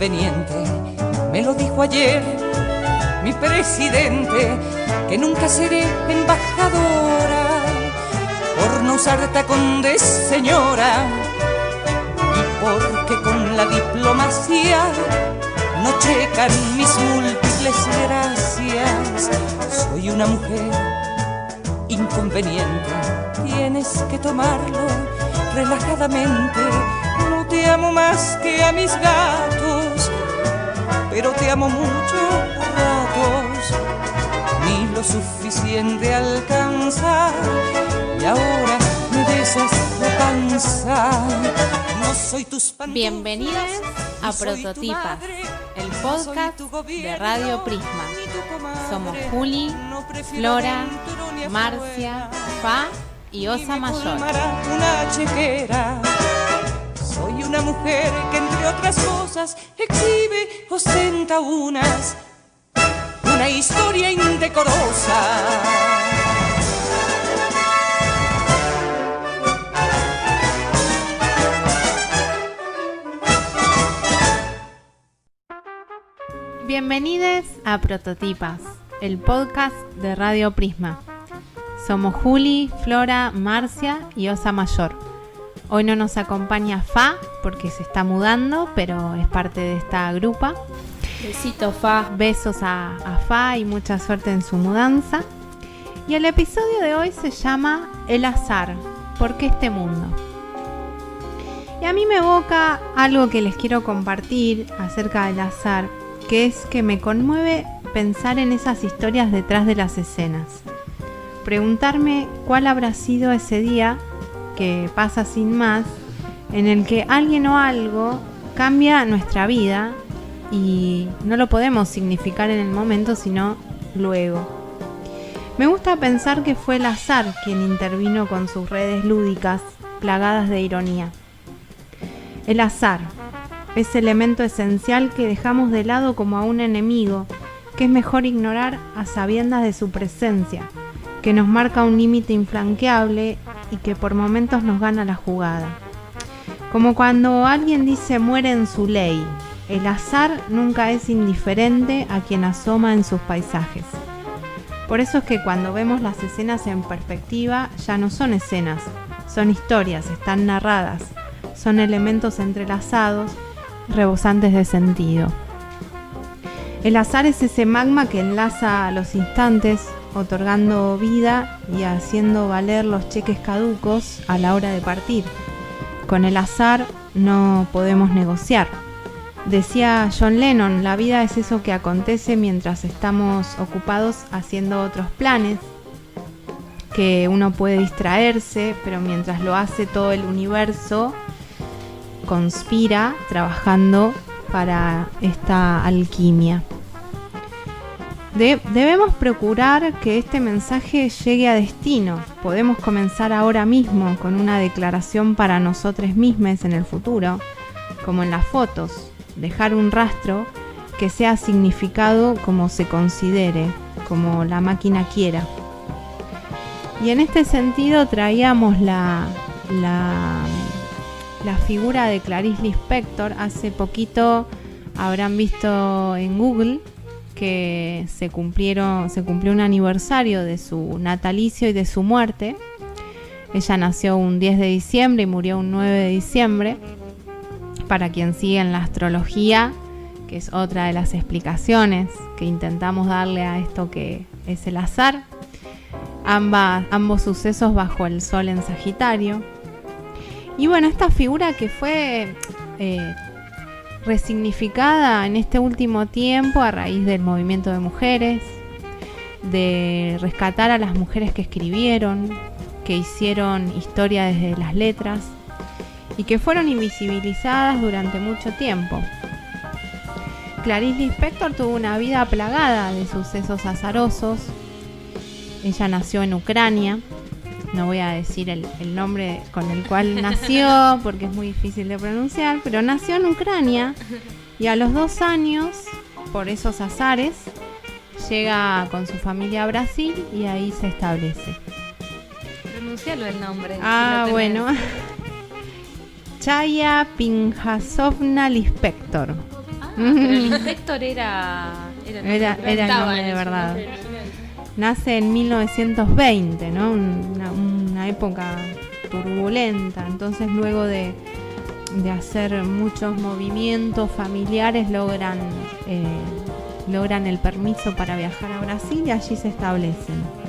inconveniente. Me lo dijo ayer mi presidente, que nunca seré embajadora por no usar tacón de señora, y porque con la diplomacia no checan mis múltiples gracias. Soy una mujer inconveniente, tienes que tomarlo relajadamente. No te amo más que a mis gatos, pero te amo mucho a ratos. Ni lo suficiente alcanza, y ahora me besas la panza. No soy tus pantuflas. Bienvenidos a Prototipas, el podcast de Radio Prisma. Somos Juli, Flora, Marcia, Fa y Osa Mayor. Una chequera. Soy una mujer que entre otras cosas exhibe, ostenta una historia indecorosa. Bienvenidos a Prototipas, el podcast de Radio Prisma. Somos Juli, Flora, Marcia y Osa Mayor. Hoy no nos acompaña Fa porque se está mudando, pero es parte de esta grupa. Besito, Fa. Besos a Fa y mucha suerte en su mudanza. Y el episodio de hoy se llama El azar, ¿por qué este mundo? Y a mí me evoca algo que les quiero compartir acerca del azar, que es que me conmueve pensar en esas historias detrás de las escenas. Preguntarme cuál habrá sido ese día que pasa sin más, en el que alguien o algo cambia nuestra vida y no lo podemos significar en el momento, sino luego. Me gusta pensar que fue el azar quien intervino con sus redes lúdicas plagadas de ironía. El azar, ese elemento esencial que dejamos de lado como a un enemigo, que es mejor ignorar a sabiendas de su presencia, que nos marca un límite infranqueable y que por momentos nos gana la jugada. Como cuando alguien dice muere en su ley, el azar nunca es indiferente a quien asoma en sus paisajes. Por eso es que cuando vemos las escenas en perspectiva, ya no son escenas, son historias, están narradas, son elementos entrelazados, rebosantes de sentido. El azar es ese magma que enlaza los instantes, otorgando vida y haciendo valer los cheques caducos a la hora de partir. Con el azar no podemos negociar. Decía John Lennon, la vida es eso que acontece mientras estamos ocupados haciendo otros planes, que uno puede distraerse, pero mientras lo hace todo el universo conspira trabajando para esta alquimia. Debemos procurar que este mensaje llegue a destino. Podemos comenzar ahora mismo con una declaración para nosotros mismos en el futuro, como en las fotos, dejar un rastro que sea significado como se considere, como la máquina quiera. Y en este sentido traíamos la figura de Clarice Lispector. Hace poquito habrán visto en Google que se cumplió un aniversario de su natalicio y de su muerte. Ella nació un 10 de diciembre y murió un 9 de diciembre. Para quien sigue en la astrología, que es otra de las explicaciones que intentamos darle a esto que es el azar, ambos sucesos bajo el sol en Sagitario. Y bueno, esta figura que fue resignificada en este último tiempo a raíz del movimiento de mujeres, de rescatar a las mujeres que escribieron, que hicieron historia desde las letras y que fueron invisibilizadas durante mucho tiempo. Clarice Lispector tuvo una vida plagada de sucesos azarosos. Ella nació en Ucrania. No voy a decir el nombre con el cual nació porque es muy difícil de pronunciar, pero nació en Ucrania y a los 2 años, por esos azares, llega con su familia a Brasil y ahí se establece. Pronuncialo el nombre. Ah, si bueno. Chaya Pinjasovna Lispector. Ah, Pero el inspector era el nombre de verdad. Nace en 1920, ¿no? Una época turbulenta. Entonces, luego de hacer muchos movimientos familiares, logran el permiso para viajar a Brasil y allí se establecen.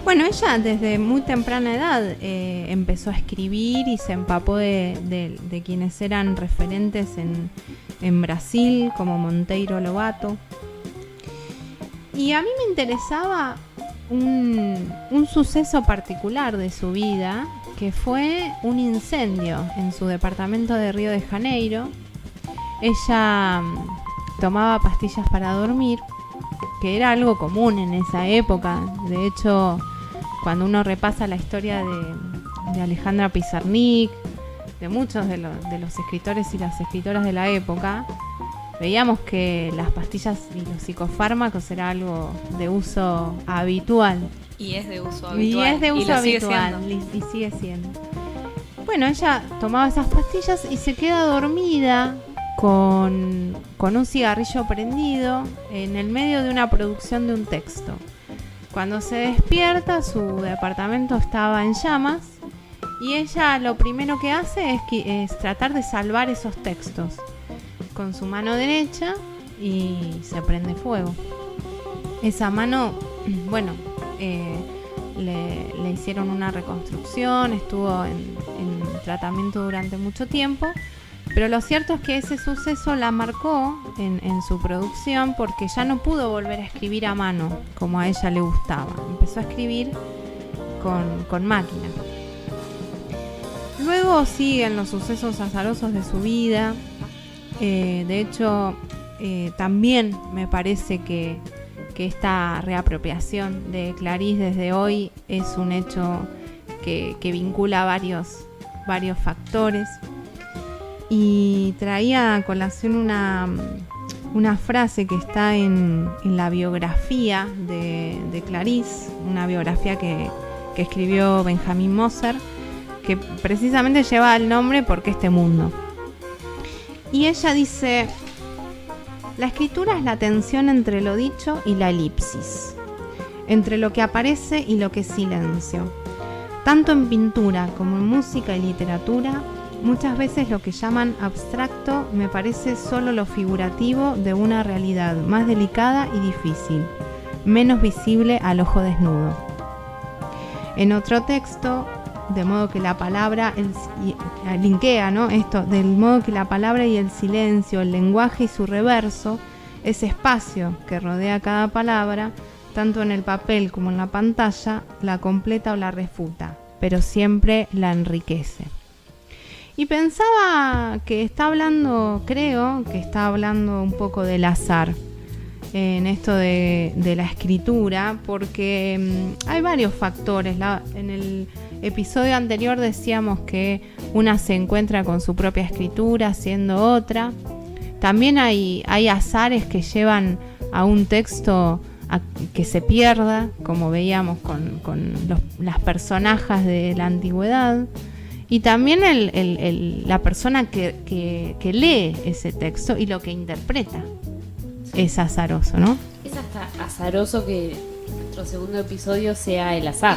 Bueno, ella desde muy temprana edad empezó a escribir y se empapó de quienes eran referentes en Brasil, como Monteiro Lobato. Y a mí me interesaba un suceso particular de su vida, que fue un incendio en su departamento de Río de Janeiro. Ella tomaba pastillas para dormir, que era algo común en esa época. De hecho, cuando uno repasa la historia de Alejandra Pizarnik, de muchos de los escritores y las escritoras de la época, veíamos que las pastillas y los psicofármacos era algo de uso habitual. Y es de uso habitual. Y sigue siendo. Bueno, ella tomaba esas pastillas y se queda dormida con un cigarrillo prendido en el medio de una producción de un texto. Cuando se despierta, su departamento estaba en llamas y ella lo primero que hace es tratar de salvar esos textos con su mano derecha y se prende fuego. Esa mano, bueno, le hicieron una reconstrucción, estuvo en tratamiento durante mucho tiempo, pero lo cierto es que ese suceso la marcó en su producción, porque ya no pudo volver a escribir a mano como a ella le gustaba. Empezó a escribir con máquina. Luego siguen los sucesos azarosos de su vida. De hecho, también me parece que esta reapropiación de Clarís desde hoy es un hecho que vincula varios factores. Y traía a colación una frase que está en la biografía de Clarís, una biografía que escribió Benjamin Moser, que precisamente lleva el nombre ¿Por qué este mundo? Y ella dice: la escritura es la tensión entre lo dicho y la elipsis, entre lo que aparece y lo que es silencio. Tanto en pintura como en música y literatura, muchas veces lo que llaman abstracto me parece solo lo figurativo de una realidad más delicada y difícil, menos visible al ojo desnudo. En otro texto, de modo que la palabra linkea, ¿no? Esto, del modo que la palabra y el silencio, el lenguaje y su reverso, ese espacio que rodea cada palabra, tanto en el papel como en la pantalla, la completa o la refuta, pero siempre la enriquece. Y pensaba que creo que está hablando un poco del azar en esto de la escritura, porque hay varios factores. En el episodio anterior decíamos que una se encuentra con su propia escritura haciendo otra. También hay azares que llevan a un texto a que se pierda, como veíamos con las personajes de la antigüedad. Y también la persona que lee ese texto y lo que interpreta es azaroso, ¿no? Es hasta azaroso que nuestro segundo episodio sea el azar.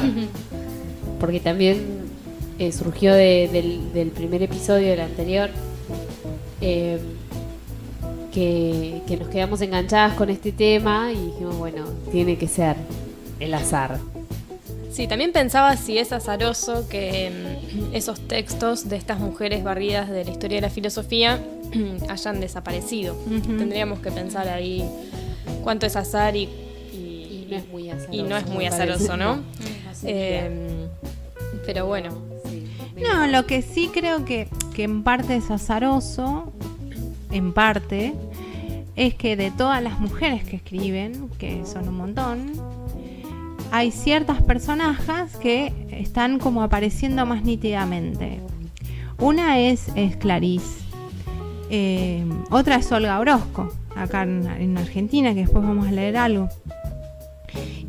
Porque también surgió del primer episodio del anterior, que nos quedamos enganchadas con este tema y dijimos, bueno, tiene que ser el azar. Sí, también pensaba si es azaroso que esos textos de estas mujeres barridas de la historia de la filosofía hayan desaparecido. Uh-huh. Tendríamos que pensar ahí cuánto es azar y no es muy azaroso. Y no es muy azaroso, ¿no? Pero bueno. Sí, no, lo que sí creo que en parte es azaroso, en parte, es que de todas las mujeres que escriben, que son un montón, hay ciertas personajes que están como apareciendo más nítidamente. Una es Clarís, otra es Olga Orozco, acá en Argentina, que después vamos a leer algo.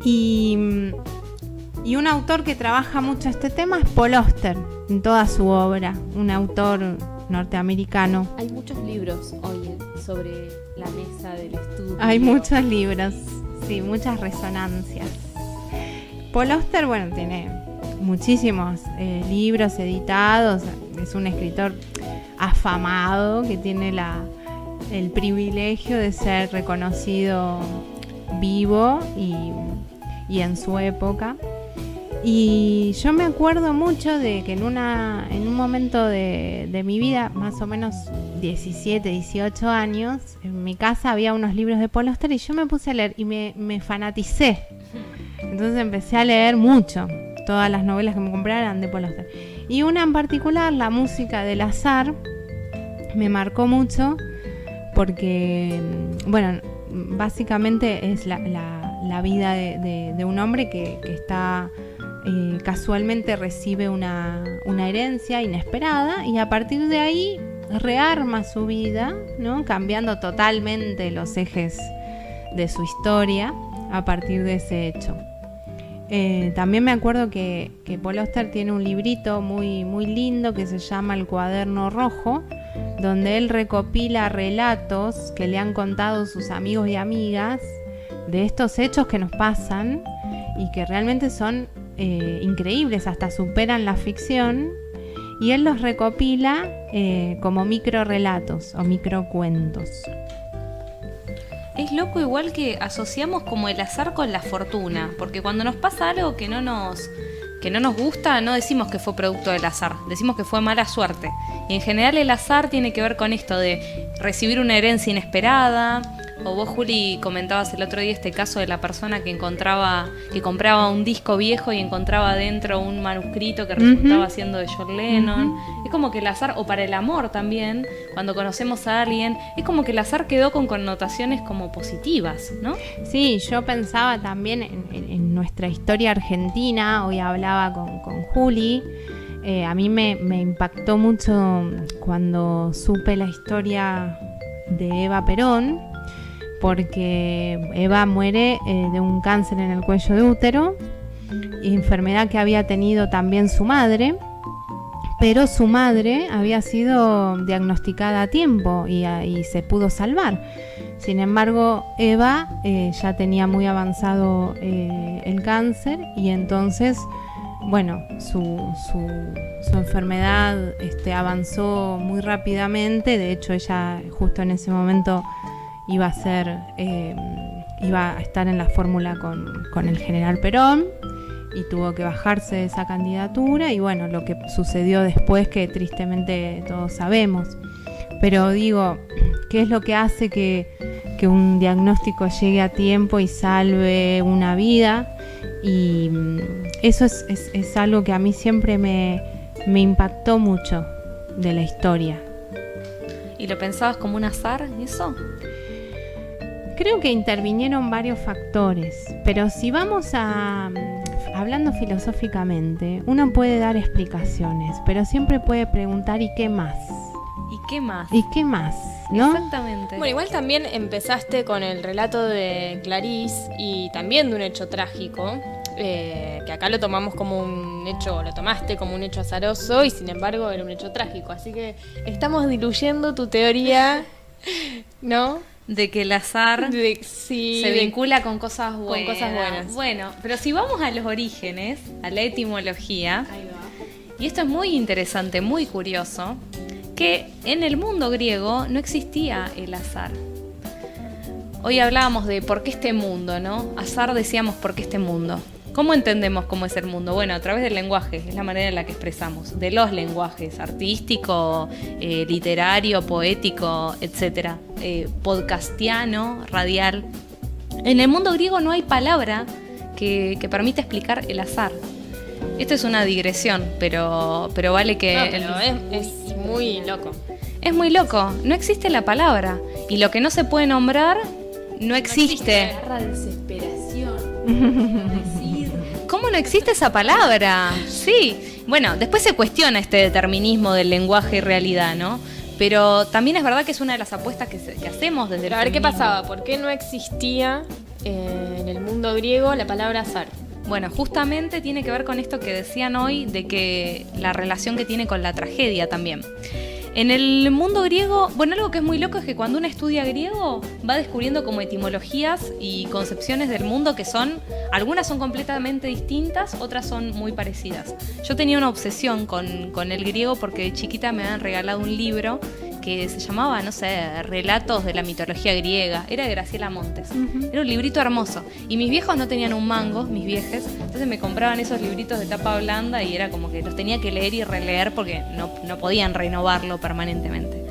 Y un autor que trabaja mucho este tema es Paul Auster, en toda su obra, un autor norteamericano. Hay muchos libros hoy sobre la mesa del estudio. Hay muchos libros, sí, muchas resonancias. Paul Auster, bueno, tiene muchísimos libros editados, es un escritor afamado que tiene el privilegio de ser reconocido vivo y en su época. Y yo me acuerdo mucho de que en un momento de mi vida, más o menos 17, 18 años, en mi casa había unos libros de Paul Auster y yo me puse a leer y me fanaticé. Entonces empecé a leer mucho. Todas las novelas que me compré eran de Paul Auster. Y una en particular, La música del azar, me marcó mucho porque, bueno, básicamente es la vida de un hombre que está... casualmente recibe una herencia inesperada y a partir de ahí rearma su vida, ¿no? Cambiando totalmente los ejes de su historia a partir de ese hecho. También me acuerdo que Paul Auster tiene un librito muy, muy lindo que se llama El Cuaderno Rojo, donde él recopila relatos que le han contado sus amigos y amigas de estos hechos que nos pasan y que realmente son increíbles, hasta superan la ficción, y él los recopila como microrelatos o microcuentos. Es loco igual que asociamos como el azar con la fortuna, porque cuando nos pasa algo que no nos gusta, no decimos que fue producto del azar, decimos que fue mala suerte. Y en general el azar tiene que ver con esto de recibir una herencia inesperada. O vos, Juli, comentabas el otro día este caso de la persona que compraba un disco viejo y encontraba dentro un manuscrito que resultaba siendo de John Lennon. Es como que el azar, o para el amor también, cuando conocemos a alguien, es como que el azar quedó con connotaciones como positivas, ¿no? Sí, yo pensaba también en nuestra historia argentina. Hoy hablaba con Juli. A mí me impactó mucho cuando supe la historia de Eva Perón, porque Eva muere de un cáncer en el cuello de útero, enfermedad que había tenido también su madre, pero su madre había sido diagnosticada a tiempo y se pudo salvar. Sin embargo, Eva ya tenía muy avanzado el cáncer y entonces, bueno, su enfermedad avanzó muy rápidamente. De hecho, ella justo en ese momento iba a estar en la fórmula con el general Perón y tuvo que bajarse de esa candidatura, y bueno, lo que sucedió después que tristemente todos sabemos. Pero digo, ¿qué es lo que hace que un diagnóstico llegue a tiempo y salve una vida? Y eso es algo que a mí siempre me impactó mucho de la historia. ¿Y lo pensabas como un azar eso? Creo que intervinieron varios factores, pero si vamos hablando filosóficamente, uno puede dar explicaciones, pero siempre puede preguntar ¿y qué más? ¿Y qué más? ¿Y qué más? ¿No? Exactamente. Bueno, igual también empezaste con el relato de Clarice y también de un hecho trágico, que acá lo tomamos como un hecho, lo tomaste como un hecho azaroso y sin embargo era un hecho trágico. Así que estamos diluyendo tu teoría, ¿no? De que el azar se vincula con cosas buenas. Con cosas buenas. Bueno, pero si vamos a los orígenes, a la etimología, Ahí va. y esto es muy interesante, muy curioso, que en el mundo griego no existía el azar. Hoy hablábamos de por qué este mundo, ¿no? Azar decíamos por qué este mundo. ¿Cómo entendemos cómo es el mundo? Bueno, a través del lenguaje, es la manera en la que expresamos, de los lenguajes, artístico, literario, poético, etcétera, podcastiano, radial. En el mundo griego no hay palabra que permita explicar el azar. Esto es una digresión, pero vale que... No, pero es muy loco. Es muy loco, no existe la palabra, y lo que no se puede nombrar no existe. Agarra desesperación. ¿Cómo no existe esa palabra? Sí. Bueno, después se cuestiona este determinismo del lenguaje y realidad, ¿no? Pero también es verdad que es una de las apuestas que hacemos desde el A ver, ¿qué feminismo. pasaba? ¿Por qué no existía en el mundo griego la palabra azar? Bueno, justamente tiene que ver con esto que decían hoy, de que la relación que tiene con la tragedia también. En el mundo griego, bueno, algo que es muy loco es que cuando uno estudia griego va descubriendo como etimologías y concepciones del mundo que algunas son completamente distintas, otras son muy parecidas. Yo tenía una obsesión con el griego porque de chiquita me habían regalado un libro que se llamaba, no sé, Relatos de la mitología griega. Era de Graciela Montes. Era un librito hermoso. Y mis viejos no tenían un mango, mis viejes, entonces me compraban esos libritos de tapa blanda y era como que los tenía que leer y releer porque no podían renovarlo permanentemente.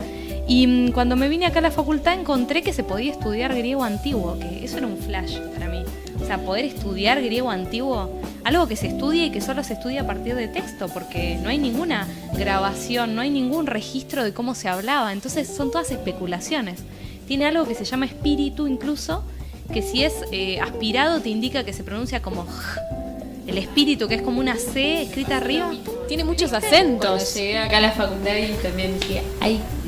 Y cuando me vine acá a la facultad encontré que se podía estudiar griego antiguo, que eso era un flash para mí. O sea, poder estudiar griego antiguo, algo que se estudia y que solo se estudia a partir de texto, porque no hay ninguna grabación, no hay ningún registro de cómo se hablaba, entonces son todas especulaciones. Tiene algo que se llama espíritu incluso, que si es aspirado te indica que se pronuncia como el espíritu, que es como una C escrita arriba. Tiene muchos Cuando acentos. llegué acá a la facultad y también dije,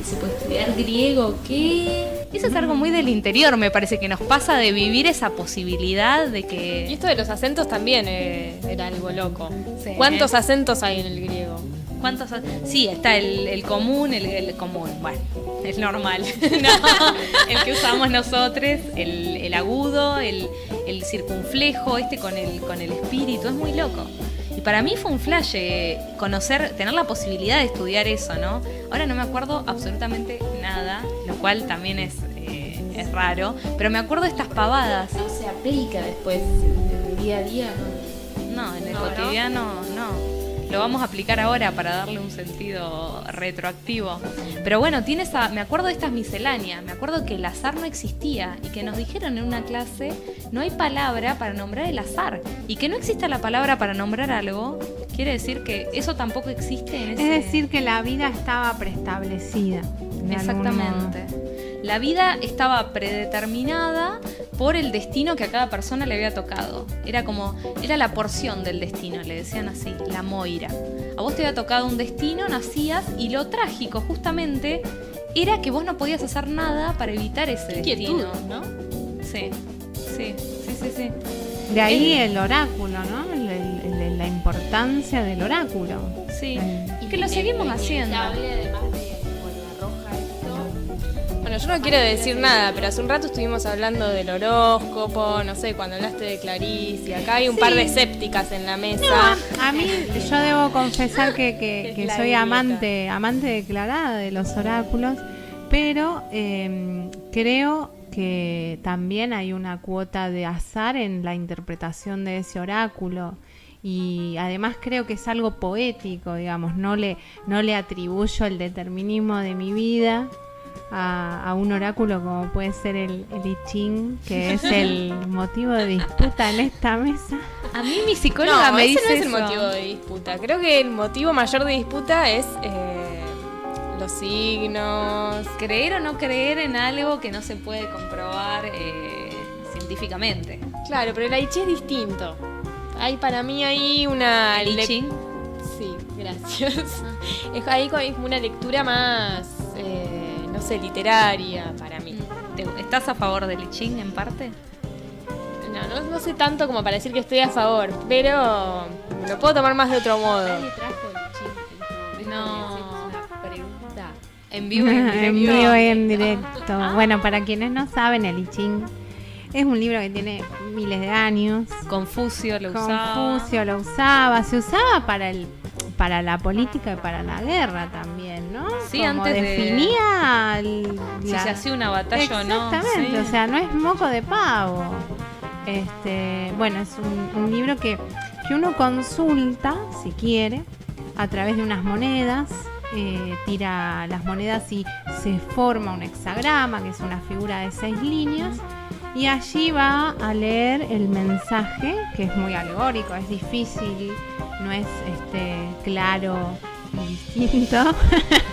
¿se puede estudiar griego? ¿Qué? Eso es algo muy del interior, me parece, que nos pasa de vivir esa posibilidad de que... Y esto de los acentos también era algo loco. Sí. ¿Cuántos acentos hay en el griego? ¿Cuántos? Sí, está el común, el común, bueno, el normal, no, el que usamos nosotros, el agudo, el circunflejo, con el espíritu, es muy loco. Y para mí fue un flash tener la posibilidad de estudiar eso, ¿no? Ahora no me acuerdo absolutamente nada, lo cual también es raro, pero me acuerdo de estas pavadas. No se aplica después en el día a día, ¿no? No, en el cotidiano no. Lo vamos a aplicar ahora para darle un sentido retroactivo. Pero bueno, me acuerdo de estas misceláneas. Me acuerdo que el azar no existía y que nos dijeron en una clase no hay palabra para nombrar el azar. Y que no exista la palabra para nombrar algo quiere decir que eso tampoco existe en ese... Es decir, que la vida estaba preestablecida. de algún modo. Exactamente. La vida estaba predeterminada por el destino que a cada persona le había tocado. Era la porción del destino, le decían así, la moira. A vos te había tocado un destino, nacías, y lo trágico justamente era que vos no podías hacer nada para evitar ese destino. ¿No? Sí. De ahí el oráculo, ¿no? La importancia del oráculo. Sí, y que lo seguimos haciendo. Además de, arroja esto. Bueno, yo no quiero decir nada, pero hace un rato estuvimos hablando del horóscopo, no sé, cuando hablaste de Clarice, y acá hay un par de escépticas en la mesa. A mí, yo debo confesar que Es la soy grieta. amante declarada de los oráculos, pero creo que también hay una cuota de azar en la interpretación de ese oráculo. Y además creo que es algo poético, digamos, no le atribuyo el determinismo de mi vida a un oráculo como puede ser el I Ching, que es el motivo de disputa en esta mesa. A mí mi psicóloga me dice ese no es eso. el motivo de disputa. Creo que el motivo mayor de disputa es los signos. Creer o no creer en algo que no se puede comprobar científicamente. Claro, pero el I Ching es distinto. Hay para mí ahí una... ¿El I Ching? Sí, gracias. Hay una lectura más, no sé, literaria para mí. ¿Estás a favor del I Ching en parte? No sé tanto como para decir que estoy a favor, pero lo puedo tomar más de otro modo. Nadie trajo el ching. No. Hacemos una pregunta. En vivo y en directo. En vivo y en directo. Bueno, para quienes no saben, el I Ching es un libro que tiene miles de años. Confucio lo usaba. Confucio lo usaba. Se usaba para la política y para la guerra también, ¿no? Sí, como antes de- definía Si se hacía una batalla o no. Exactamente, Sí. o sea, no es moco de pavo. Bueno, es un libro que uno consulta, si quiere, a través de unas monedas. Tira las monedas y se forma un hexagrama, que es una figura de 6 líneas. Y allí va a leer el mensaje, que es muy alegórico, es difícil, no es claro y distinto.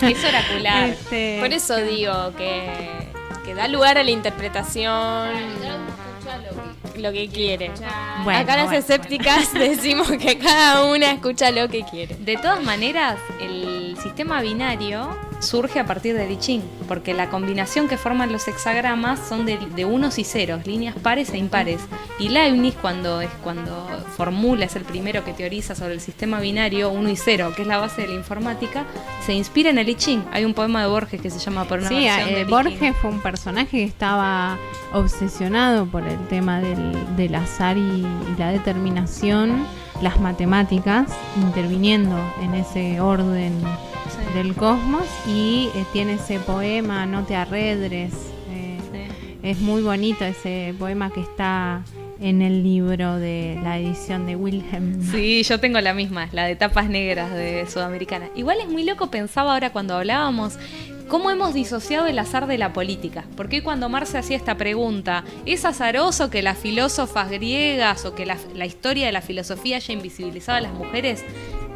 Es oracular. Por eso digo que da lugar a la interpretación, lo que quiere. Bueno, Acá las bueno, escépticas decimos que cada una escucha lo que quiere. De todas maneras, el sistema binario surge a partir del I Ching, porque la combinación que forman los hexagramas son de unos y ceros, líneas pares e impares. Y Leibniz, cuando formula, es el primero que teoriza sobre el sistema binario 1 y 0, que es la base de la informática, se inspira en el I Ching. Hay un poema de Borges que se llama Por una versión de Borges fue un personaje que estaba obsesionado por el tema del azar y la determinación, las matemáticas, interviniendo en ese orden del cosmos, y tiene ese poema, No te arredres. Es muy bonito ese poema que está en el libro de la edición de Wilhelm. Sí, yo tengo la misma, la de tapas negras de Sudamericana. Igual es muy loco, pensaba ahora cuando hablábamos, cómo hemos disociado el azar de la política. Porque hoy cuando Marce hacía esta pregunta, ¿es azaroso que las filósofas griegas o que la historia de la filosofía haya invisibilizado a las mujeres?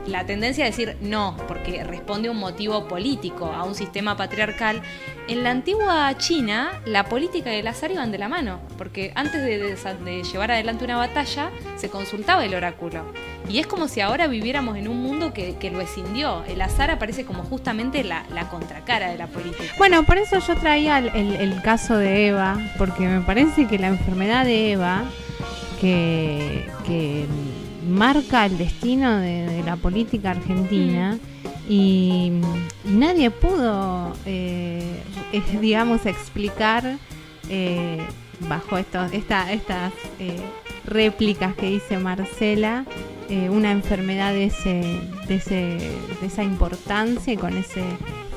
La tendencia a decir no, porque responde a un motivo político, a un sistema patriarcal. En la antigua China, la política y el azar iban de la mano, porque antes de llevar adelante una batalla, se consultaba el oráculo. Y es como si ahora viviéramos en un mundo que lo escindió. El azar aparece como justamente la contracara de la política. Bueno, por eso yo traía el caso de Eva, porque me parece que la enfermedad de Eva, que marca el destino de la política argentina, y nadie pudo, digamos, explicar bajo estas réplicas que dice Marcela, una enfermedad de esa importancia y con ese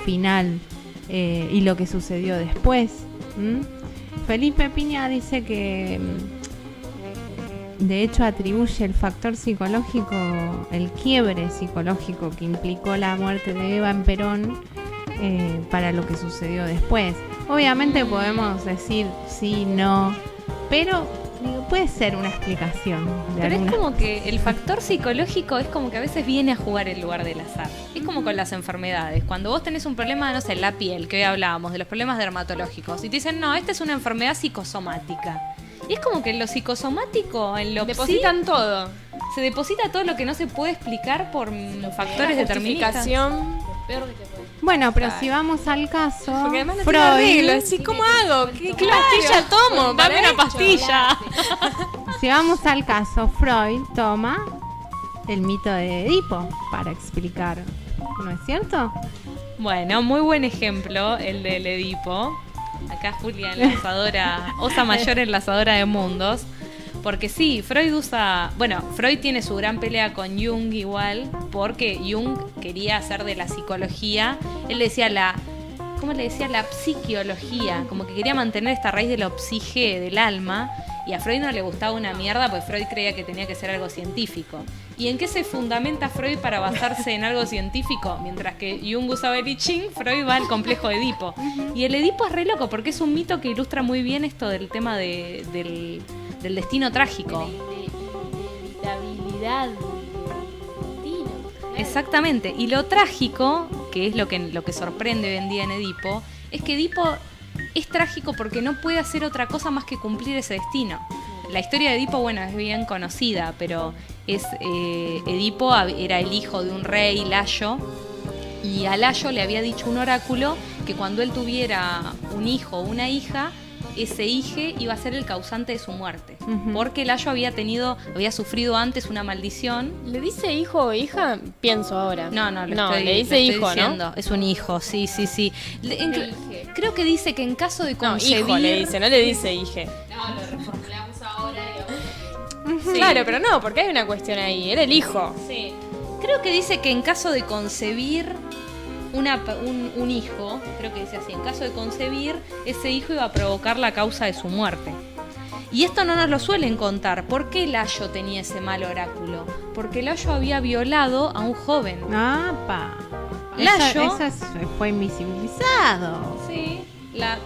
final, y lo que sucedió después. Felipe Piña dice que de hecho atribuye el factor psicológico, el quiebre psicológico que implicó la muerte de Eva en Perón, para lo que sucedió después. Obviamente podemos decir sí, no, pero puede ser una explicación. Pero es como que el factor psicológico es como que a veces viene a jugar en lugar del azar. Es como con las enfermedades. Cuando vos tenés un problema, no sé, en la piel, que hoy hablábamos, de los problemas dermatológicos, y te dicen, no, esta es una enfermedad psicosomática. Y es como que en lo psicosomático, en lo depositan todo. Se deposita todo lo que no se puede explicar por factores deterministas. Bueno, pero si vamos al caso, porque además no Freud, ¿sí? ¿Cómo hago? ¿Qué pastilla tomo? Dame una pastilla. Si vamos al caso, Freud toma el mito de Edipo para explicar, ¿no es cierto? Bueno, muy buen ejemplo el del Edipo. Acá Julia, enlazadora, osa mayor enlazadora de mundos. Porque sí, Freud Freud tiene su gran pelea con Jung igual, porque Jung quería hacer de la psicología, él decía ¿cómo le decía? La psiquiología, como que quería mantener esta raíz de la psique, del alma, y a Freud no le gustaba una mierda, pues Freud creía que tenía que ser algo científico. ¿Y en qué se fundamenta Freud para basarse en algo científico? Mientras que Jung usaba el I Ching, Freud va al complejo de Edipo. Y el Edipo es re loco, porque es un mito que ilustra muy bien esto del tema del destino trágico. De inevitabilidad del destino. Claro. Exactamente. Y lo trágico, que es lo que sorprende hoy en día en Edipo, es que Edipo es trágico porque no puede hacer otra cosa más que cumplir ese destino. La historia de Edipo, bueno, es bien conocida, pero Edipo era el hijo de un rey, Layo, y a Layo le había dicho un oráculo que cuando él tuviera un hijo o una hija, ese hijo iba a ser el causante de su muerte. Porque Layo había sufrido antes una maldición. ¿Le dice hijo o hija? Pienso ahora. No, le dice hijo, diciendo. ¿No? Es un hijo, sí. Creo que dice que en caso de concebir... No, hijo le dice, no le dice hije. No, lo reformulamos ahora y sí. Claro, pero no, porque hay una cuestión ahí. Era el hijo. Sí. Creo que dice que en caso de concebir un hijo, creo que dice así, en caso de concebir, ese hijo iba a provocar la causa de su muerte. Y esto no nos lo suelen contar. ¿Por qué Layo tenía ese mal oráculo? Porque Layo había violado a un joven. ¡Apa! Layo... Eso fue invisibilizado. Sí.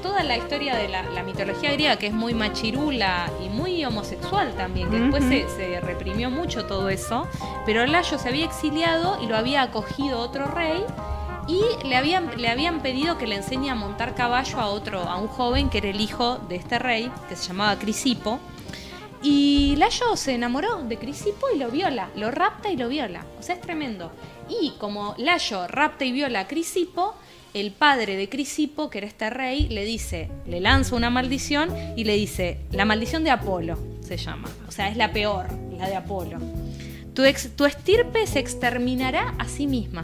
Toda la historia de la mitología griega, que es muy machirula y muy homosexual también, que después se reprimió mucho todo eso, pero Layo se había exiliado y lo había acogido otro rey, y le habían pedido que le enseñe a montar caballo a un joven que era el hijo de este rey, que se llamaba Crisipo. Y Layo se enamoró de Crisipo y lo viola, lo rapta y lo viola. O sea, es tremendo. Y como Layo rapta y viola a Crisipo, el padre de Crisipo, que era este rey, le lanza una maldición y le dice, la maldición de Apolo se llama, o sea, es la peor, la de Apolo. Tu estirpe se exterminará a sí misma.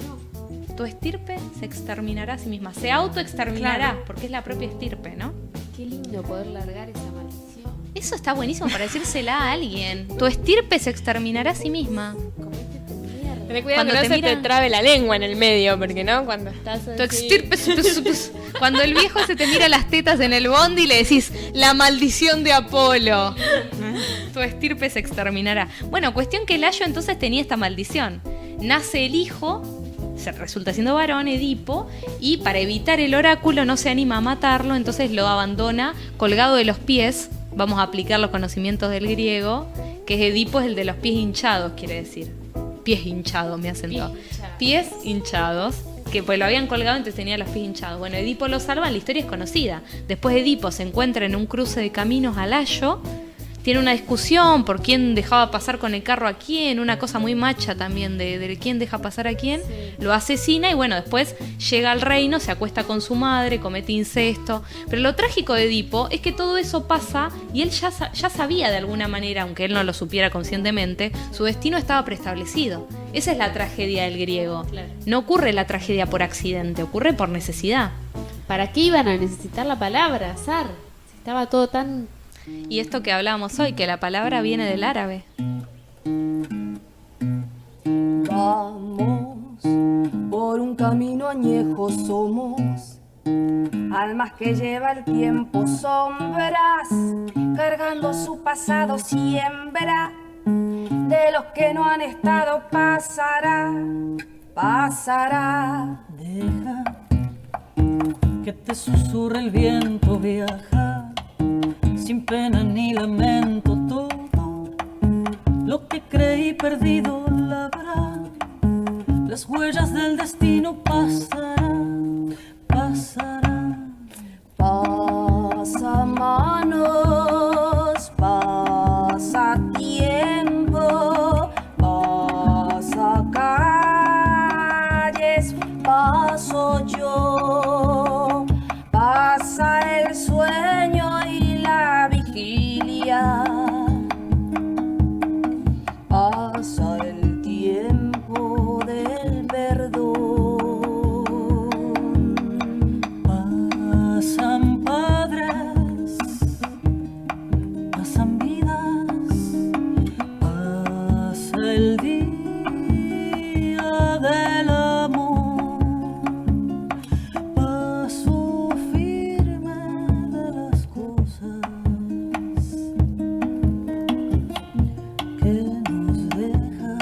Tu estirpe se exterminará a sí misma. Se autoexterminará, porque es la propia estirpe, ¿no? Qué lindo poder largar esa maldición. Eso está buenísimo para decírsela a alguien. Tu estirpe se exterminará a sí misma. Ten cuidado Cuando que no te se mira- te trabe la lengua en el medio, porque no, cuando estás Tu así- estirpe Cuando el viejo se te mira las tetas en el bondi y le decís, la maldición de Apolo. Tu estirpe se exterminará. Bueno, cuestión que Layo entonces tenía esta maldición. Nace el hijo, se resulta siendo varón, Edipo, y para evitar el oráculo no se anima a matarlo, entonces lo abandona colgado de los pies. Vamos a aplicar los conocimientos del griego, que es Edipo, es el de los pies hinchados, quiere decir. Pies hinchados, me hacen todo. Pies hinchados, que pues lo habían colgado, entonces tenía los pies hinchados. Bueno, Edipo lo salva, la historia es conocida. Después Edipo se encuentra en un cruce de caminos a Layo, tiene una discusión por quién dejaba pasar con el carro a quién, una cosa muy macha también de quién deja pasar a quién, lo asesina y bueno, después llega al reino, se acuesta con su madre, comete incesto. Pero lo trágico de Edipo es que todo eso pasa y él ya sabía de alguna manera, aunque él no lo supiera conscientemente, su destino estaba preestablecido. Esa es la tragedia del griego. Claro. No ocurre la tragedia por accidente, ocurre por necesidad. ¿Para qué iban a necesitar la palabra, azar? Si estaba todo tan... Y esto que hablábamos hoy, que la palabra viene del árabe. Vamos por un camino añejo, somos almas que lleva el tiempo, sombras cargando su pasado, siembra de los que no han estado, pasará, pasará. Deja que te susurre el viento, viaja sin pena ni lamento, todo lo que creí perdido labrá. Las huellas del destino pasarán, pasarán. Pasa manos, pasa tiempo, pasa calles, paso yo, pasa el sueño y la vigilia, pasa el tiempo del perdón. Pasan padres, pasan vidas, pasa el día del amor, paso firme de las cosas que nos dejan.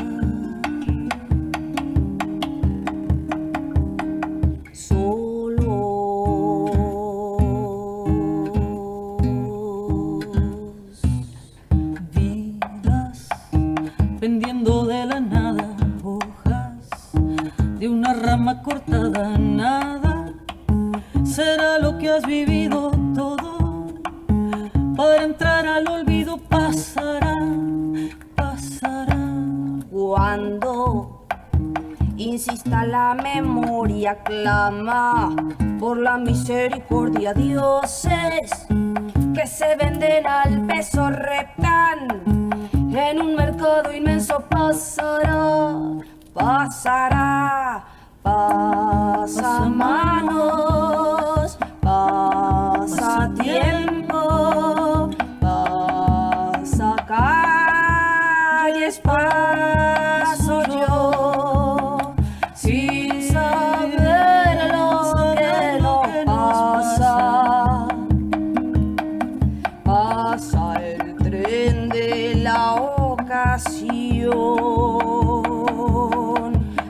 Solos, vidas pendiendo de la nada, hojas de una rama cortada, nada será lo que has vivido, todo para entrar al olvido, pasará, pasará. Cuando insista la memoria, clama por la misericordia. Dioses que se venden al peso, reptan en un mercado inmenso, pasará, pasará. Pasa manos, pasa tiempo, pasa calles, paso yo, sin saber lo que no pasa. Pasa el tren de la ocasión.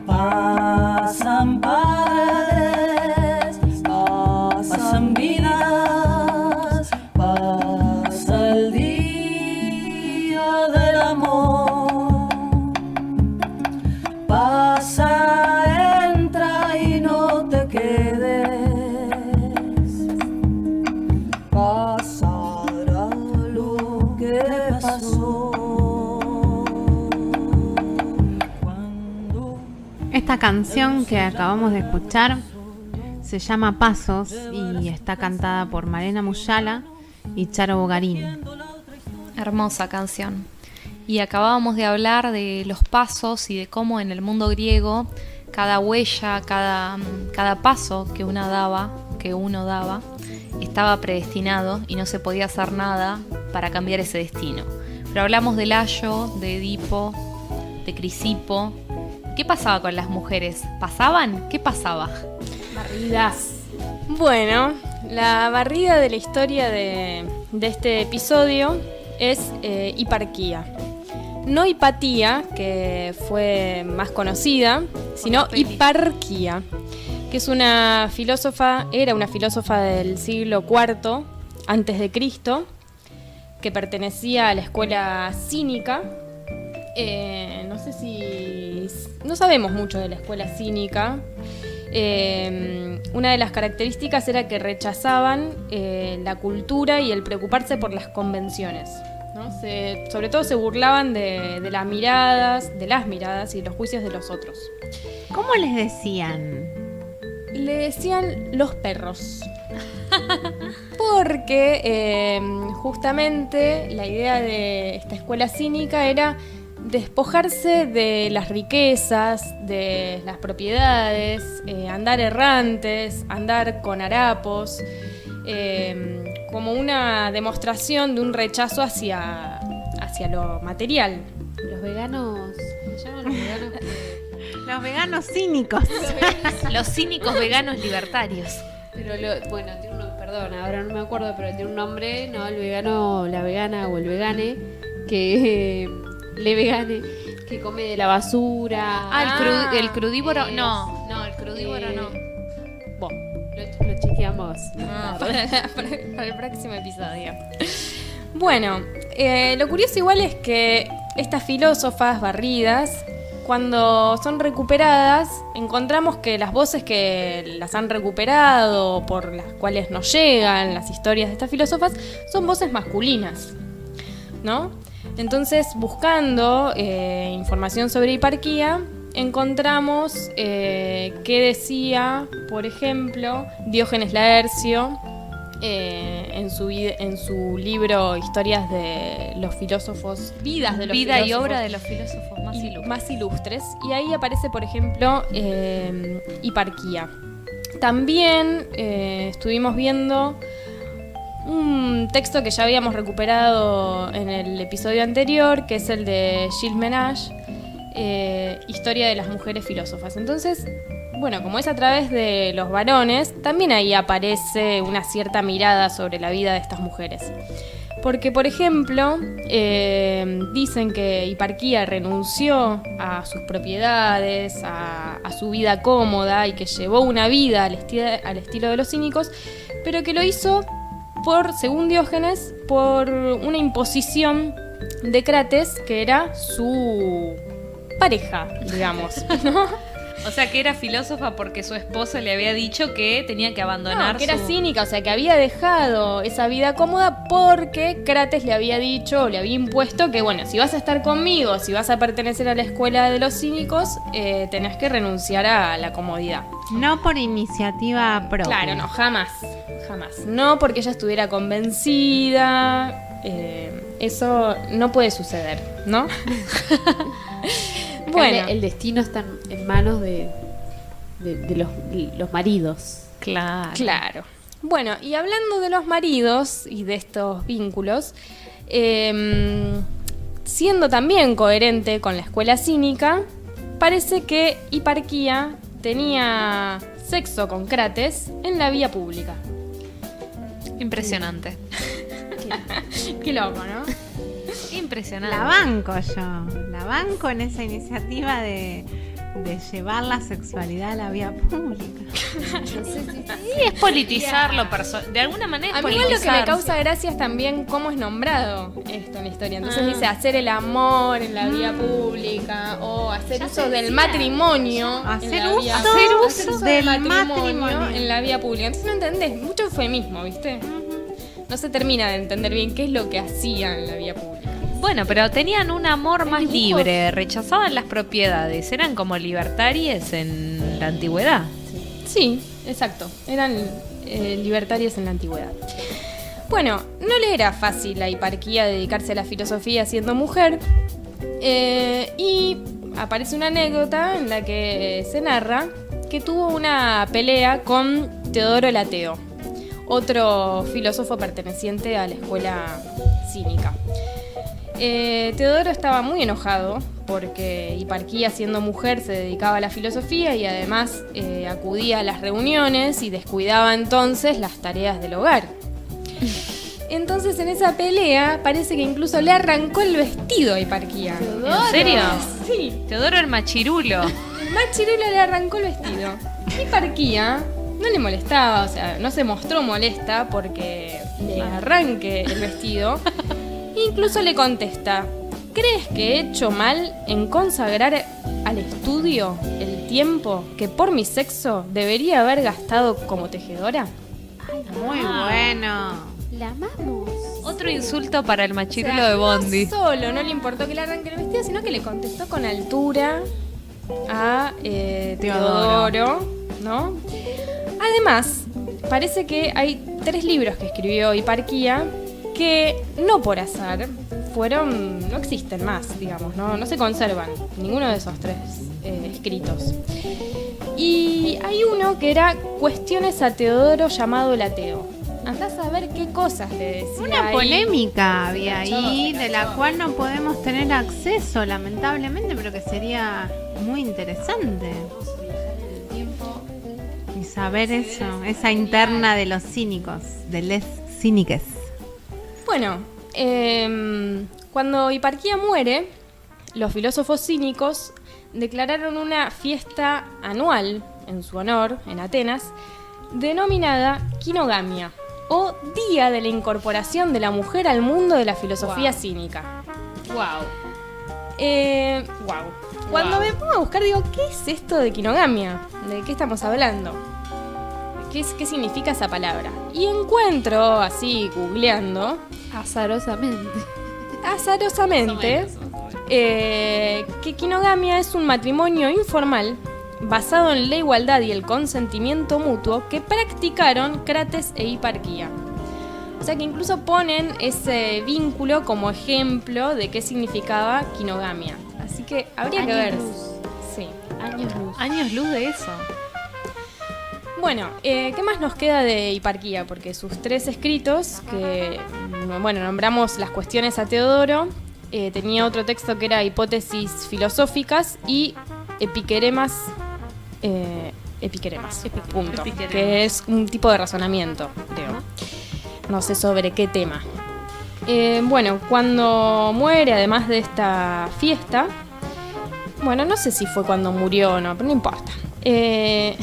Pasan padres, pasan vidas, pasa el día del amor, pasa, entra y no te quedes, pasará lo que pasó. Cuando Esta canción que acabamos de escuchar se llama Pasos y está cantada por Malena Muyala y Charo Bogarín. Hermosa canción. Y acabábamos de hablar de los pasos y de cómo en el mundo griego cada huella, cada paso que uno daba, estaba predestinado y no se podía hacer nada para cambiar ese destino. Pero hablamos de Layo, de Edipo, de Crisipo. ¿Qué pasaba con las mujeres? ¿Pasaban? ¿Qué pasaba? Barridas. Bueno, la barrida de la historia de este episodio es Hiparquía. No Hipatía, que fue más conocida, sino Hiparquía, que es una filósofa, era una filósofa del siglo IV antes de Cristo, que pertenecía a la escuela cínica. No sabemos mucho de la escuela cínica. Una de las características era que rechazaban la cultura y el preocuparse por las convenciones, ¿no? Sobre todo se burlaban de las miradas y de los juicios de los otros. ¿Cómo les decían? Le decían los perros. Porque justamente la idea de esta escuela cínica era despojarse de las riquezas, de las propiedades, andar errantes, andar con harapos, como una demostración de un rechazo hacia lo material. Los veganos, ¿se llaman los veganos? Los veganos cínicos. Los cínicos veganos libertarios. Pero bueno, tiene un nombre, perdón, ahora no me acuerdo, pero tiene un nombre, ¿no? El vegano, la vegana o el vegane, que le vegane, que come de la basura. El crudívoro, no, el crudívoro no. Bueno, lo chequeamos. Para el próximo episodio. Bueno, lo curioso igual es que estas filósofas barridas, cuando son recuperadas, encontramos que las voces que las han recuperado, por las cuales nos llegan las historias de estas filósofas, son voces masculinas, ¿no? Entonces, buscando información sobre Hiparquía, encontramos que decía, por ejemplo, Diógenes Laercio, en su libro Historias de los filósofos, Vidas de los Vida filósofos, y obra de los filósofos más ilustres. Y ahí aparece, por ejemplo, Hiparquía. También estuvimos viendo un texto que ya habíamos recuperado en el episodio anterior, que es el de Gilles Menage, Historia de las mujeres filósofas. Entonces, bueno, como es a través de los varones, también ahí aparece una cierta mirada sobre la vida de estas mujeres. Porque, por ejemplo, dicen que Hiparquía renunció a sus propiedades, a su vida cómoda, y que llevó una vida al estilo de los cínicos, pero que lo hizo según Diógenes, por una imposición de Crates, que era su pareja, digamos, ¿no? O sea, que era filósofa porque su esposo le había dicho que tenía que abandonar que era cínica, o sea, que había dejado esa vida cómoda porque Crates le había dicho, le había impuesto que, bueno, si vas a estar conmigo, si vas a pertenecer a la escuela de los cínicos, tenés que renunciar a la comodidad. No por iniciativa propia. Claro, no, jamás. No porque ella estuviera convencida, eso no puede suceder, ¿no? Bueno, el destino está en manos de los maridos. Claro. Bueno, y hablando de los maridos y de estos vínculos, siendo también coherente con la escuela cínica, parece que Hiparquía tenía sexo con Crates en la vía pública. Impresionante. Qué loco, ¿no? Impresionante. La banco en esa iniciativa de llevar la sexualidad a la vía pública. No sé si es politizarlo, de alguna manera es a mí lo que me causa gracia es también cómo es nombrado esto en la historia. Entonces dice hacer el amor en la vía pública, o hacer uso del matrimonio. Hacer uso del matrimonio en la vía pública. Entonces no entendés, mucho eufemismo, ¿viste? No se termina de entender bien qué es lo que hacían en la vía pública. Bueno, pero tenían un amor más libre, rechazaban las propiedades, eran como libertarios en la antigüedad. Sí, exacto, eran libertarios en la antigüedad. Bueno, no le era fácil a Hiparquía dedicarse a la filosofía siendo mujer, y aparece una anécdota en la que se narra que tuvo una pelea con Teodoro el Ateo, otro filósofo perteneciente a la escuela cínica. Teodoro estaba muy enojado porque Hiparquía, siendo mujer, se dedicaba a la filosofía y además acudía a las reuniones y descuidaba entonces las tareas del hogar. Entonces, en esa pelea parece que incluso le arrancó el vestido a Hiparquía. ¿En serio? Sí. Teodoro el machirulo. El machirulo le arrancó el vestido. Hiparquía no le molestaba, o sea, no se mostró molesta porque le arranque el vestido. Incluso le contesta: ¿crees que he hecho mal en consagrar al estudio el tiempo que por mi sexo debería haber gastado como tejedora? Muy bueno. La amamos. Otro insulto para el O machirulo sea, de Bondi. No solo no le importó que le arranque el vestido, sino que le contestó con altura a Teodoro, ¿no? Además, parece que hay 3 libros que escribió Hiparquía que no por azar no existen más, digamos, no se conservan ninguno de esos 3 escritos. Y hay uno que era Cuestiones a Teodoro llamado el Ateo. Andás a ver qué cosas le decía. Una ahí. polémica había ahí de la cual no podemos tener acceso, lamentablemente, pero que sería muy interesante. Y saber eso, esa interna de los cínicos, de les cíniques. Bueno, cuando Hiparquía muere, los filósofos cínicos declararon una fiesta anual en su honor en Atenas, denominada Quinogamia, o Día de la Incorporación de la Mujer al Mundo de la Filosofía Cínica. Wow. Cuando me pongo a buscar, digo, ¿qué es esto de quinogamia? ¿De qué estamos hablando? ¿Qué significa esa palabra? Y encuentro, así, googleando, Azarosamente. que quinogamia es un matrimonio informal basado en la igualdad y el consentimiento mutuo que practicaron Crates e Hiparquía. O sea que incluso ponen ese vínculo como ejemplo de qué significaba quinogamia. Así que habría que ver. Sí. Años luz. Años luz de eso. Bueno, ¿qué más nos queda de Hiparquía? Porque sus 3 escritos, que bueno, nombramos las cuestiones a Teodoro, tenía otro texto que era Hipótesis filosóficas y Epiqueremas, punto, que es un tipo de razonamiento, creo. No sé sobre qué tema. Bueno, cuando muere, además de esta fiesta, bueno, no sé si fue cuando murió o no, pero no importa. Le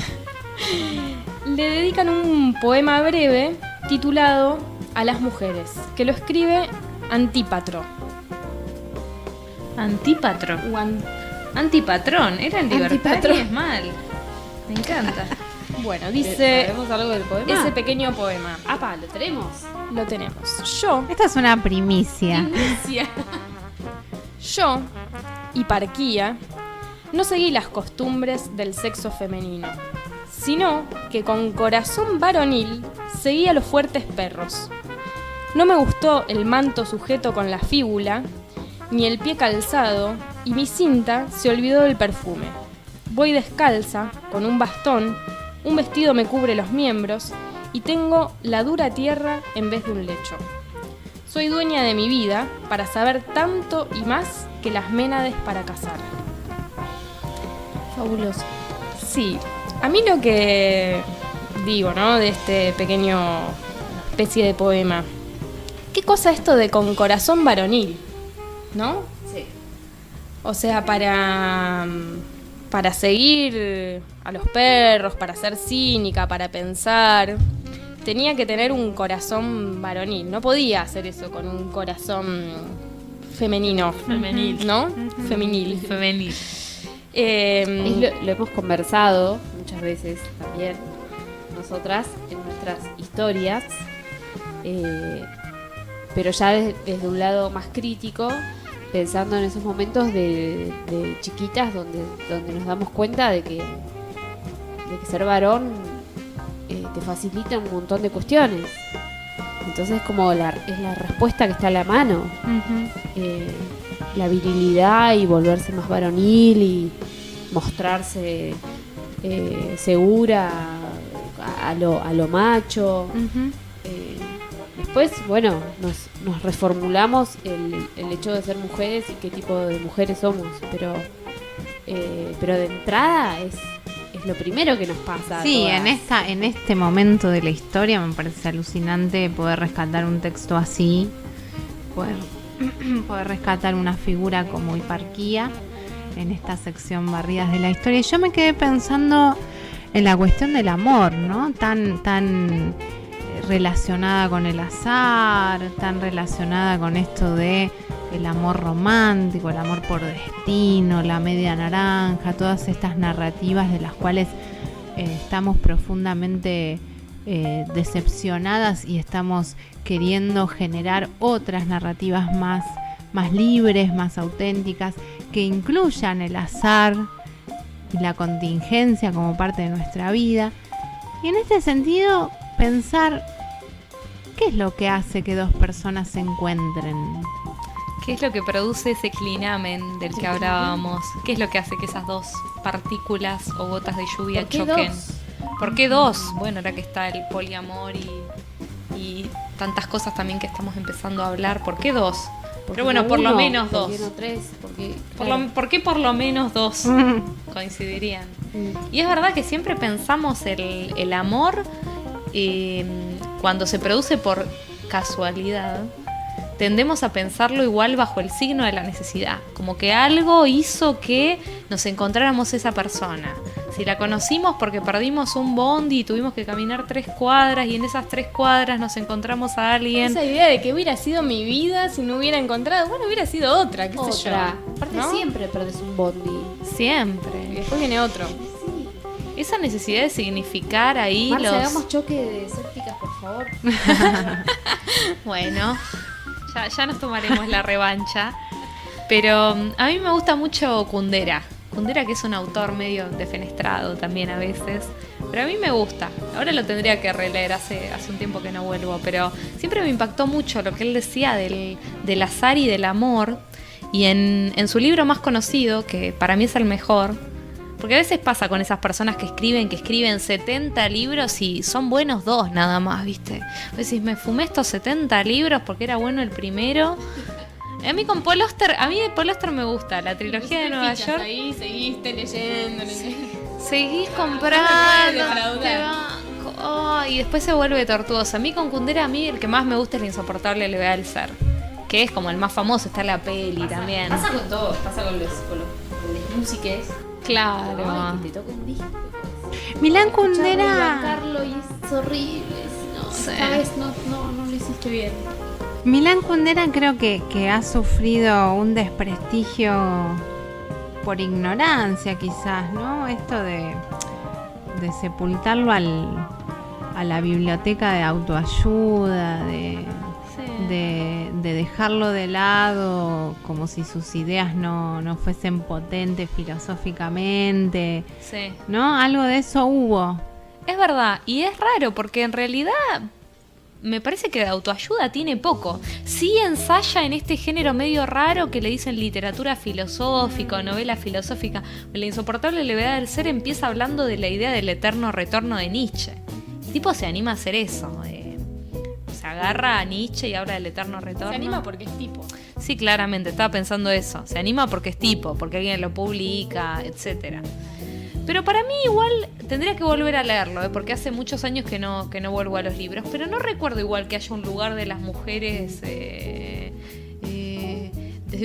dedican un poema breve titulado A las mujeres, que lo escribe Antípatro. Antípatro. O Antipatrón. Eran libertarios Antipatrón. mal. Me encanta. Bueno, dice ¿Sabemos algo del poema? ese pequeño poema. ¡Apa! ¿Lo tenemos? Lo tenemos. Esta es una primicia. Yo, Hiparquía, no seguí las costumbres del sexo femenino, sino que con corazón varonil seguí a los fuertes perros. No me gustó el manto sujeto con la fíbula, ni el pie calzado, y mi cinta se olvidó del perfume. Voy descalza, con un bastón, un vestido me cubre los miembros, y tengo la dura tierra en vez de un lecho. Soy dueña de mi vida para saber tanto y más que las ménades para cazar. Fabuloso. Sí, a mí lo que digo, ¿no? De este pequeño especie de poema. ¿Qué cosa esto de con corazón varonil? ¿No? Sí. O sea, para seguir a los perros, para ser cínica, para pensar, tenía que tener un corazón varonil. No podía hacer eso con un corazón femenino. Femenil. ¿No? Femenil. Femenil. Lo hemos conversado muchas veces también nosotras en nuestras historias, pero ya desde un lado más crítico, pensando en esos momentos de chiquitas donde nos damos cuenta de que ser varón te facilita un montón de cuestiones. Entonces como es la respuesta que está a la mano. La virilidad y volverse más varonil y mostrarse segura a lo macho. Después, bueno, nos reformulamos el hecho de ser mujeres y qué tipo de mujeres somos, pero de entrada es lo primero que nos pasa. Sí, en este momento de la historia me parece alucinante poder rescatar un texto así, poder rescatar una figura como Hiparquía en esta sección Barridas de la Historia. Y yo me quedé pensando en la cuestión del amor, ¿no? Tan relacionada con el azar, tan relacionada con esto de el amor romántico, el amor por destino, la media naranja, todas estas narrativas de las cuales estamos profundamente decepcionadas y estamos queriendo generar otras narrativas más libres, más auténticas, que incluyan el azar y la contingencia como parte de nuestra vida. Y en este sentido, pensar qué es lo que hace que dos personas se encuentren. ¿Qué es lo que produce ese clinamen del que hablábamos? ¿Qué es lo que hace que esas dos partículas o gotas de lluvia ¿Por qué choquen? dos? ¿Por qué dos? Bueno, ahora que está el poliamor y tantas cosas también que estamos empezando a hablar, ¿por qué dos? Pero bueno, por lo menos dos. ¿Por qué no tres? ¿Por qué por lo menos dos coincidirían? Y es verdad que siempre pensamos el amor cuando se produce por casualidad, tendemos a pensarlo igual bajo el signo de la necesidad, como que algo hizo que nos encontráramos esa persona. Si la conocimos porque perdimos un bondi y tuvimos que caminar 3 cuadras y en esas 3 cuadras nos encontramos a alguien. Esa idea de que hubiera sido mi vida si no hubiera encontrado, bueno, hubiera sido otra, qué sé yo. Aparte ¿no? siempre perdés un bondi. Y Siempre. después viene otro. Esa necesidad de significar ahí Marce, hagamos choque de escépticas, por favor. Bueno, ya nos tomaremos la revancha. Pero a mí me gusta mucho Kundera. Kundera, que es un autor medio defenestrado también a veces, pero a mí me gusta. Ahora lo tendría que releer, hace un tiempo que no vuelvo, pero siempre me impactó mucho lo que él decía del azar y del amor. Y en su libro más conocido, que para mí es el mejor, porque a veces pasa con esas personas que escriben 70 libros y son buenos 2 nada más, ¿viste? Vos decís, me fumé estos 70 libros porque era bueno el primero. A mí con Paul Auster, Paul Auster me gusta, la trilogía de Nueva York. Ahí seguiste leyendo. Seguís No comprando, te puede defraudar. te banco, y después se vuelve tortuoso. A mí con Kundera, el que más me gusta es La insoportable levedad del ser, que es como el más famoso, está en la peli también. Pasa con todo, pasa con los músiques. Claro. Ay, que te toca un disco. Milán Escucharlo y Kundera. bancarlo y es horrible. No, Sí. esta vez no lo hiciste bien. Milán Kundera creo que ha sufrido un desprestigio por ignorancia quizás, ¿no? Esto de sepultarlo a la biblioteca de autoayuda, de dejarlo de lado como si sus ideas no fuesen potentes filosóficamente, Sí. ¿no? Algo de eso hubo. Es verdad, y es raro porque en realidad me parece que de autoayuda tiene poco. Sí ensaya en este género medio raro que le dicen literatura filosófica o novela filosófica. La insoportable levedad del ser empieza hablando de la idea del eterno retorno de Nietzsche. El tipo se anima a hacer eso. Se agarra a Nietzsche y habla del eterno retorno. Se anima porque es tipo. Sí, claramente, estaba pensando eso. Se anima porque es tipo, porque alguien lo publica, etcétera. Pero para mí igual tendría que volver a leerlo, porque hace muchos años que no vuelvo a los libros. Pero no recuerdo igual que haya un lugar de las mujeres desde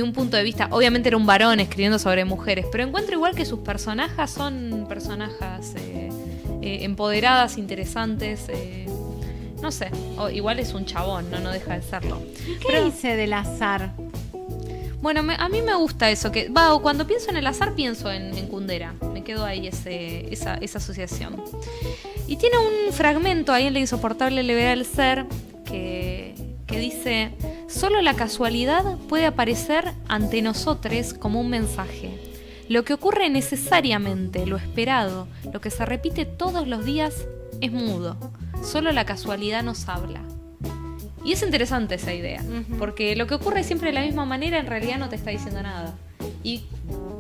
un punto de vista... Obviamente era un varón escribiendo sobre mujeres, pero encuentro igual que sus personajes son personajes empoderadas, interesantes... no sé, o igual es un chabón, no deja de serlo. ¿Qué dice del azar? Bueno, a mí me gusta eso, que cuando pienso en el azar pienso en Kundera, me quedo ahí esa asociación. Y tiene un fragmento ahí en La insoportable levedad del ser que dice: solo la casualidad puede aparecer ante nosotros como un mensaje. Lo que ocurre necesariamente, lo esperado, lo que se repite todos los días, es mudo. Solo la casualidad nos habla. Y es interesante esa idea, porque lo que ocurre siempre de la misma manera en realidad no te está diciendo nada. ¿Y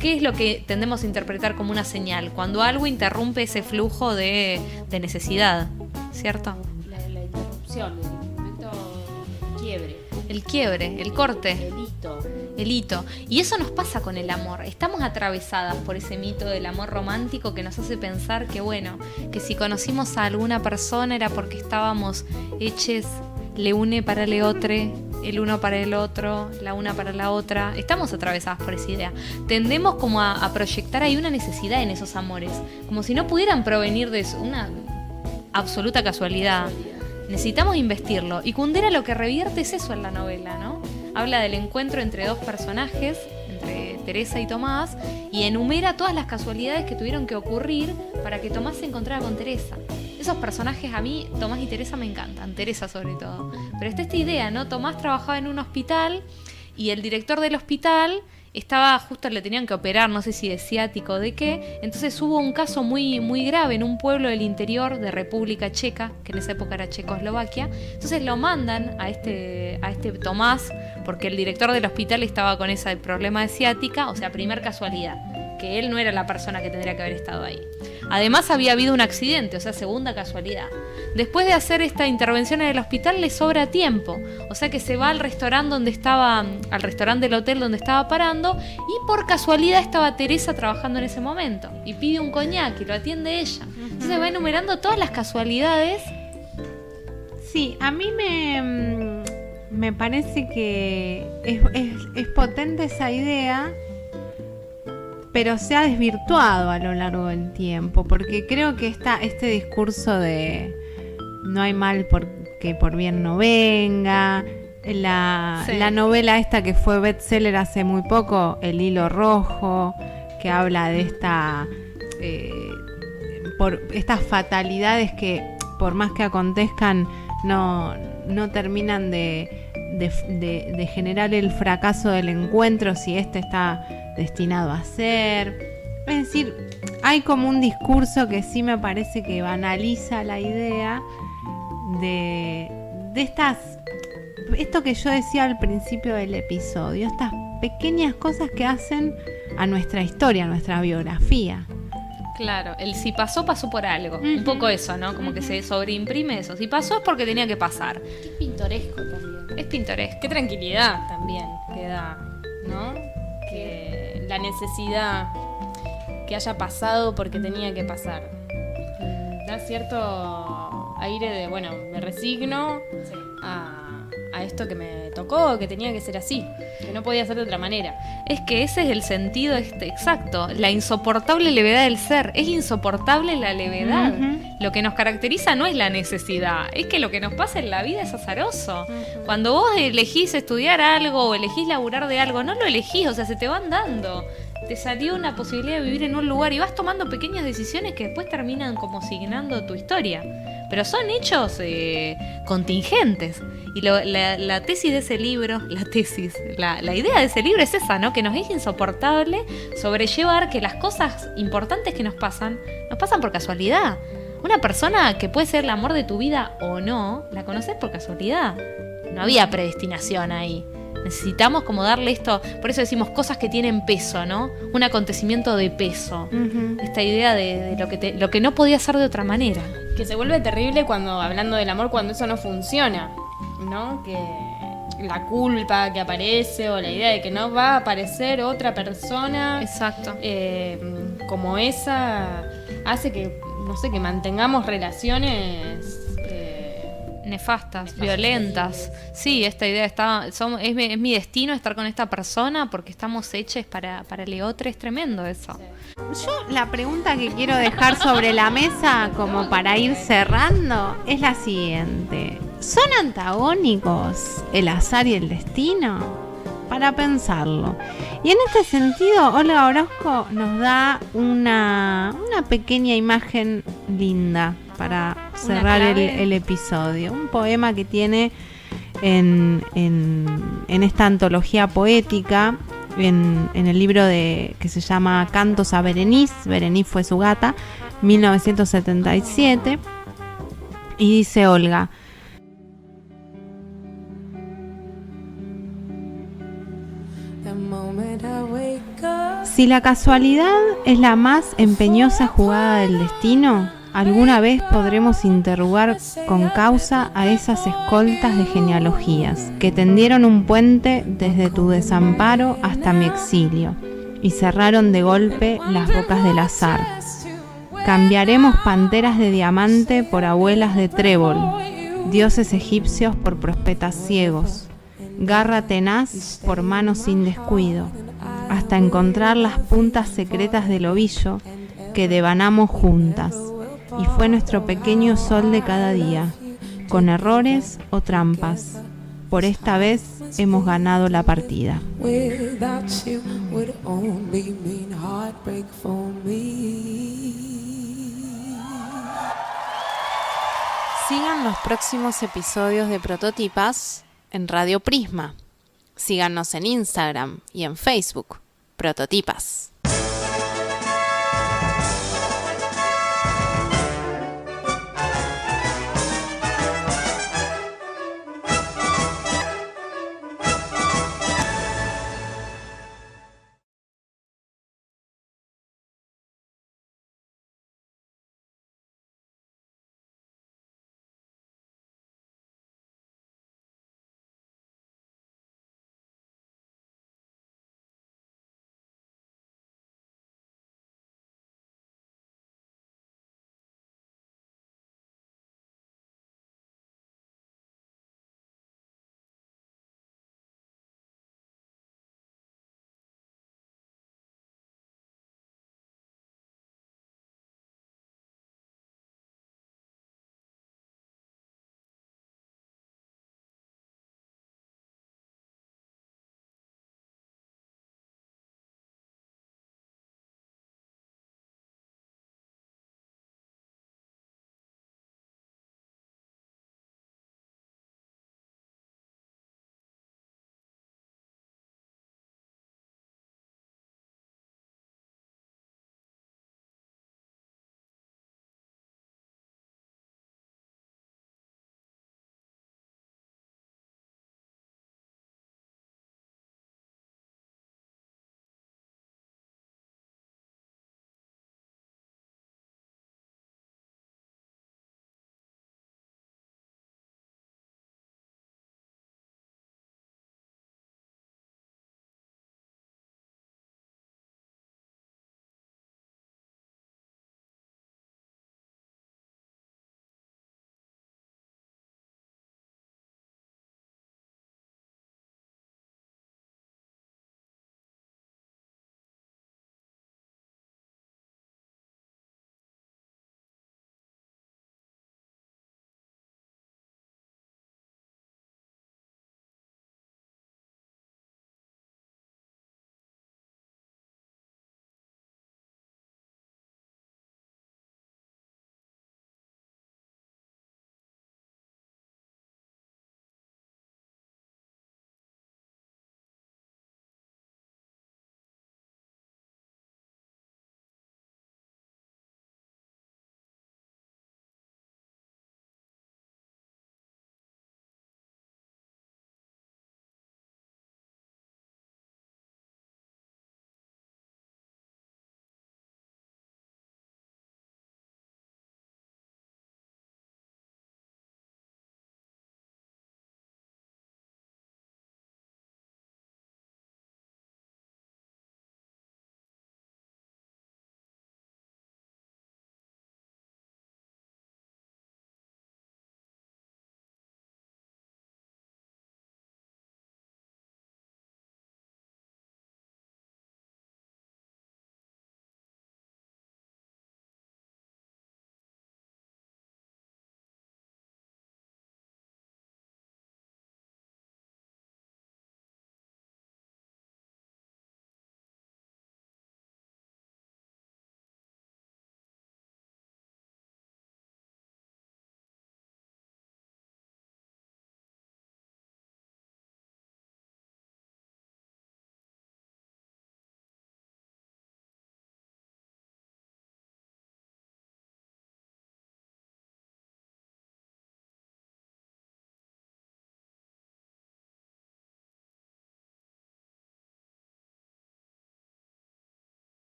qué es lo que tendemos a interpretar como una señal? Cuando algo interrumpe ese flujo de necesidad, ¿cierto? La interrupción, el momento quiebre. El quiebre, el corte. El hito. Y eso nos pasa con el amor. Estamos atravesadas por ese mito del amor romántico que nos hace pensar que, bueno, que si conocimos a alguna persona era porque estábamos hechos le une para le otro, el uno para el otro, la una para la otra. Estamos atravesadas por esa idea. Tendemos como a proyectar ahí una necesidad en esos amores, como si no pudieran provenir de una absoluta casualidad. Necesitamos investirlo. Y Kundera lo que revierte es eso en la novela, ¿no? Habla del encuentro entre dos personajes, entre Teresa y Tomás, y enumera todas las casualidades que tuvieron que ocurrir para que Tomás se encontrara con Teresa. Esos personajes a mí, Tomás y Teresa, me encantan, Teresa sobre todo. Pero está esta idea, ¿no? Tomás trabajaba en un hospital y el director del hospital estaba, justo le tenían que operar, no sé si de ciático o de qué, entonces hubo un caso muy, muy grave en un pueblo del interior de República Checa, que en esa época era Checoslovaquia. Entonces lo mandan a este Tomás, porque el director del hospital estaba con ese problema de ciática, o sea, primer casualidad, que él no era la persona que tendría que haber estado ahí. Además había habido un accidente, o sea, segunda casualidad. Después de hacer esta intervención en el hospital le sobra tiempo, o sea que se va al restaurante al restaurante del hotel donde estaba parando, y por casualidad estaba Teresa trabajando en ese momento y pide un coñac y lo atiende ella. Entonces va enumerando todas las casualidades. Sí, a mí me parece que es potente esa idea, pero se ha desvirtuado a lo largo del tiempo, porque creo que este discurso de no hay mal porque por bien no venga, la novela esta que fue bestseller hace muy poco, El hilo rojo, que habla de por estas fatalidades que por más que acontezcan no terminan de generar el fracaso del encuentro si este está destinado a ser. Es decir, hay como un discurso que sí me parece que banaliza la idea de esto que yo decía al principio del episodio, estas pequeñas cosas que hacen a nuestra historia, a nuestra biografía. Claro, el si pasó, pasó por algo. Un poco eso, ¿no? Como que se sobreimprime eso. Si pasó es porque tenía que pasar. Es pintoresco también. Es pintoresco. Qué tranquilidad también que da, ¿no? Que la necesidad que haya pasado porque tenía que pasar. Da cierto aire de, bueno, me resigno a esto que me tocó, que tenía que ser así, que no podía ser de otra manera. Es que ese es el sentido exacto, la insoportable levedad del ser. Es insoportable la levedad. Lo que nos caracteriza no es la necesidad, es que lo que nos pasa en la vida es azaroso. Cuando vos elegís estudiar algo o elegís laburar de algo, no lo elegís, o sea, se te van dando. Te salió una posibilidad de vivir en un lugar y vas tomando pequeñas decisiones que después terminan como signando tu historia. Pero son hechos contingentes. Y la tesis de ese libro, la idea de ese libro es esa, ¿no? Que nos es insoportable sobrellevar que las cosas importantes que nos pasan por casualidad. Una persona que puede ser el amor de tu vida o no, la conoces por casualidad. No había predestinación ahí. Necesitamos como darle esto, por eso decimos cosas que tienen peso, ¿no? Un acontecimiento de peso. Esta idea de lo que no podía ser de otra manera. Que se vuelve terrible cuando, hablando del amor, cuando eso no funciona, ¿no? Que la culpa que aparece o la idea de que no va a aparecer otra persona. Exacto. Como esa hace que, no sé, que mantengamos relaciones nefastas, violentas. Sí, esta idea es mi destino estar con esta persona porque estamos hechos para el otro. Es tremendo eso. Yo la pregunta que quiero dejar sobre la mesa como para ir cerrando es la siguiente. ¿Son antagónicos el azar y el destino? Para pensarlo. Y en este sentido, Olga Orozco nos da una pequeña imagen linda para cerrar el episodio. Un poema que tiene en esta antología poética, en el libro que se llama Cantos a Berenice. Berenice fue su gata, 1977. Y dice Olga: si la casualidad es la más empeñosa jugada del destino, alguna vez podremos interrogar con causa a esas escoltas de genealogías que tendieron un puente desde tu desamparo hasta mi exilio y cerraron de golpe las bocas del azar. Cambiaremos panteras de diamante por abuelas de trébol, dioses egipcios por profetas ciegos, garra tenaz por manos sin descuido, hasta encontrar las puntas secretas del ovillo que devanamos juntas. Y fue nuestro pequeño sol de cada día, con errores o trampas. Por esta vez hemos ganado la partida. Sigan los próximos episodios de Prototipas en Radio Prisma. Síganos en Instagram y en Facebook, Prototipas.